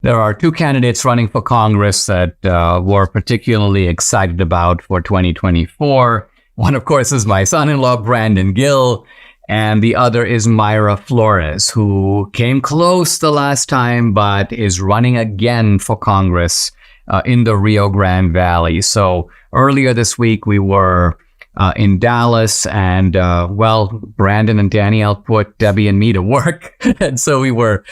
there are two candidates running for Congress that we're particularly excited about for 2024. One, of course, is my son-in-law, Brandon Gill, and the other is Mayra Flores, who came close the last time, but is running again for Congress in the Rio Grande Valley. So earlier this week, we were in Dallas, and Brandon and Danielle put Debbie and me to work. And so we were,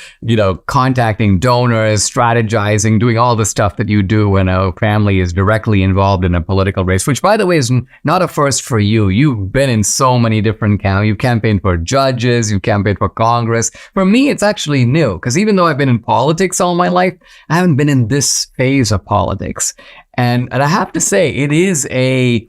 contacting donors, strategizing, doing all the stuff that you do when a family is directly involved in a political race, which, by the way, is not a first for you. You've been in so many different you've campaigned for judges, you've campaigned for Congress. For me, it's actually new, because even though I've been in politics all my life, I haven't been in this phase of politics. And I have to say, it is a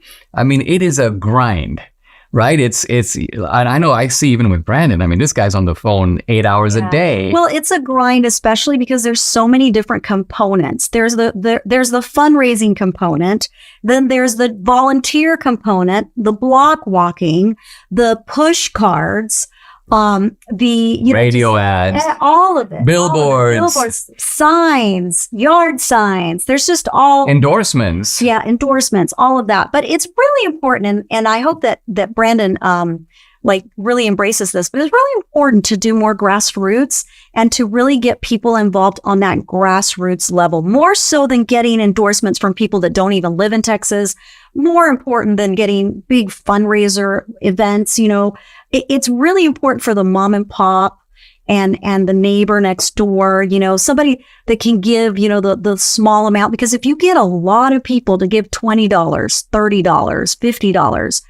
grind, right? And I know I see even with Brandon, this guy's on the phone 8 hours a day. Well, it's a grind, especially because there's so many different components. There's the fundraising component. Then there's the volunteer component, the block walking, the push cards, the radio ads, all of it, billboards, signs, yard signs. There's just all endorsements. Yeah, endorsements, all of that. But it's really important, and I hope that Brandon really embraces this. But it's really important to do more grassroots and to really get people involved on that grassroots level, more so than getting endorsements from people that don't even live in Texas. More important than getting big fundraiser events. It's really important for the mom and pop and the neighbor next door, somebody that can give, the small amount. Because if you get a lot of people to give $20, $30, $50,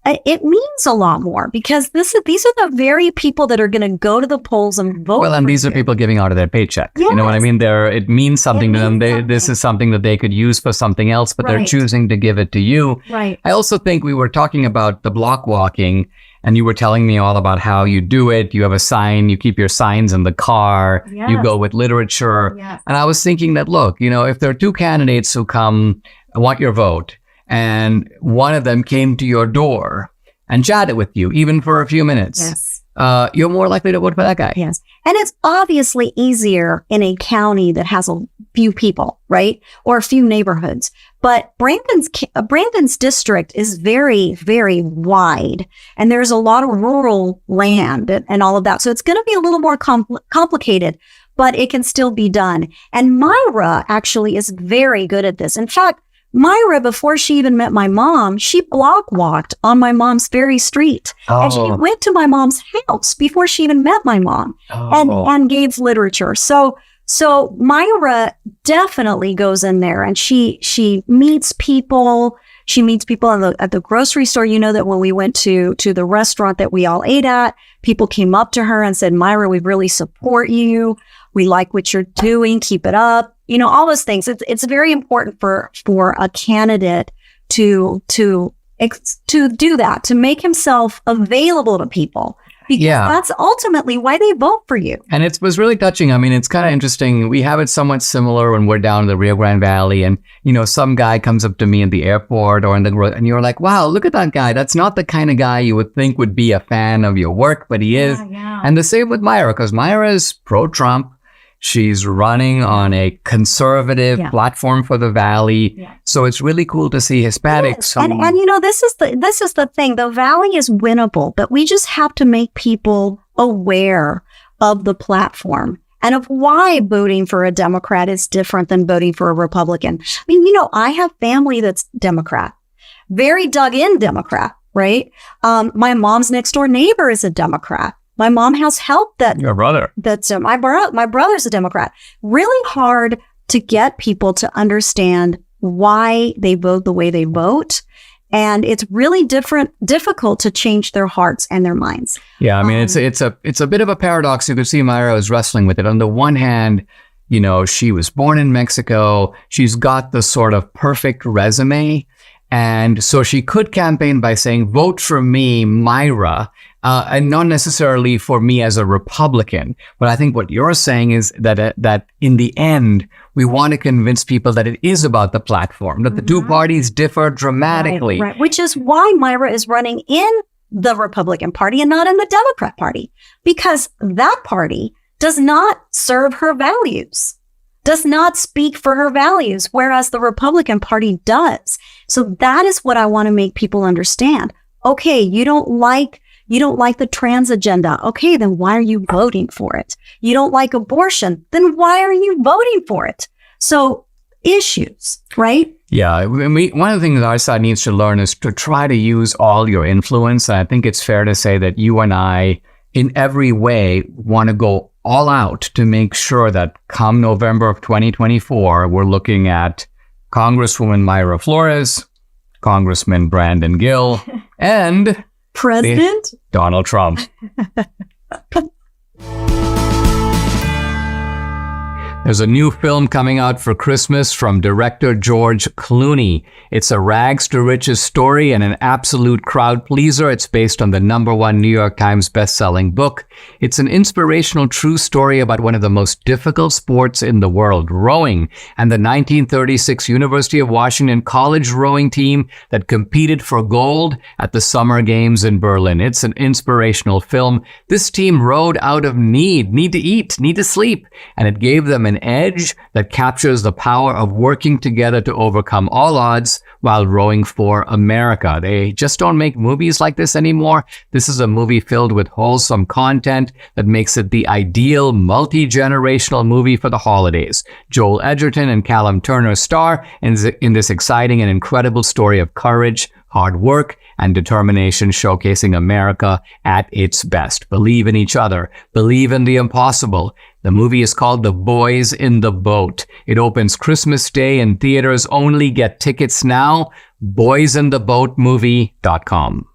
it means a lot more, because these are the very people that are going to go to the polls and vote. Well, and these are people giving out of their paycheck. Yes. You know what I mean? It means something to them. This is something that they could use for something else, but they're choosing to give it to you. Right. I also think we were talking about the block walking, and you were telling me all about how you do it. You have a sign, you keep your signs in the car, you go with literature. Yes. And I was thinking that, look, if there are two candidates who come and want your vote, and one of them came to your door and chatted with you, even for a few minutes, yes, you're more likely to vote for that guy. Yes. And it's obviously easier in a county that has a few people, right? Or a few neighborhoods. But Brandon's district is very, very wide, and there's a lot of rural land and all of that. So it's going to be a little more complicated, but it can still be done. And Mayra actually is very good at this. In fact, Mayra, before she even met my mom, she block walked on my mom's very street. Oh. And she went to my mom's house before she even met my mom and gave literature. So Mayra definitely goes in there, and she meets people. She meets people at the grocery store. That when we went to the restaurant that we all ate at, people came up to her and said, "Mayra, we really support you. We like what you're doing. Keep it up." All those things. It's very important for a candidate to do that, to make himself available to people. Because that's ultimately why they vote for you. And it was really touching. It's kind of interesting. We have it somewhat similar when we're down in the Rio Grande Valley, and, some guy comes up to me in the airport or and you're like, wow, look at that guy. That's not the kind of guy you would think would be a fan of your work, but he is. Yeah. And the same with Mayra, because Mayra is pro-Trump. She's running on a conservative platform for the Valley. Yeah. So it's really cool to see Hispanics. And this is the thing. The Valley is winnable, but we just have to make people aware of the platform and of why voting for a Democrat is different than voting for a Republican. I have family that's Democrat, very dug in Democrat, right? My mom's next door neighbor is a Democrat. My mom has help your brother. That's my brother's a Democrat. Really hard to get people to understand why they vote the way they vote. And it's really difficult to change their hearts and their minds. Yeah, it's a bit of a paradox. You could see Mayra is wrestling with it. On the one hand, she was born in Mexico. She's got the sort of perfect resume. And so she could campaign by saying, vote for me, Mayra, and not necessarily for me as a Republican. But I think what you're saying is that in the end, we want to convince people that it is about the platform, that the two parties differ dramatically. Right. Which is why Mayra is running in the Republican Party and not in the Democrat Party, because that party does not serve her values. does not speak for her values, whereas the Republican Party does. So that is what I want to make people understand. Okay, you don't like the trans agenda. Okay, then why are you voting for it? You don't like abortion. Then why are you voting for it? So issues, right? Yeah, one of the things our side needs to learn is to try to use all your influence. I think it's fair to say that you and I, in every way, want to go all out to make sure that come November of 2024, we're looking at Congresswoman Mayra Flores, Congressman Brandon Gill, and President Donald Trump. There's a new film coming out for Christmas from director George Clooney. It's a rags to riches story and an absolute crowd pleaser. It's based on the #1 New York Times bestselling book. It's an inspirational true story about one of the most difficult sports in the world, rowing, and the 1936 University of Washington college rowing team that competed for gold at the Summer Games in Berlin. It's an inspirational film. This team rowed out of need to eat, need to sleep, and it gave them an edge that captures the power of working together to overcome all odds while rowing for America. They just don't make movies like this anymore. This is a movie filled with wholesome content that makes it the ideal multi-generational movie for the holidays. Joel Edgerton and Callum Turner star in this exciting and incredible story of courage, hard work, and determination, showcasing America at its best. Believe in each other. Believe in the impossible. The movie is called The Boys in the Boat. It opens Christmas Day in theaters only. Get tickets now. boysintheboatmovie.com.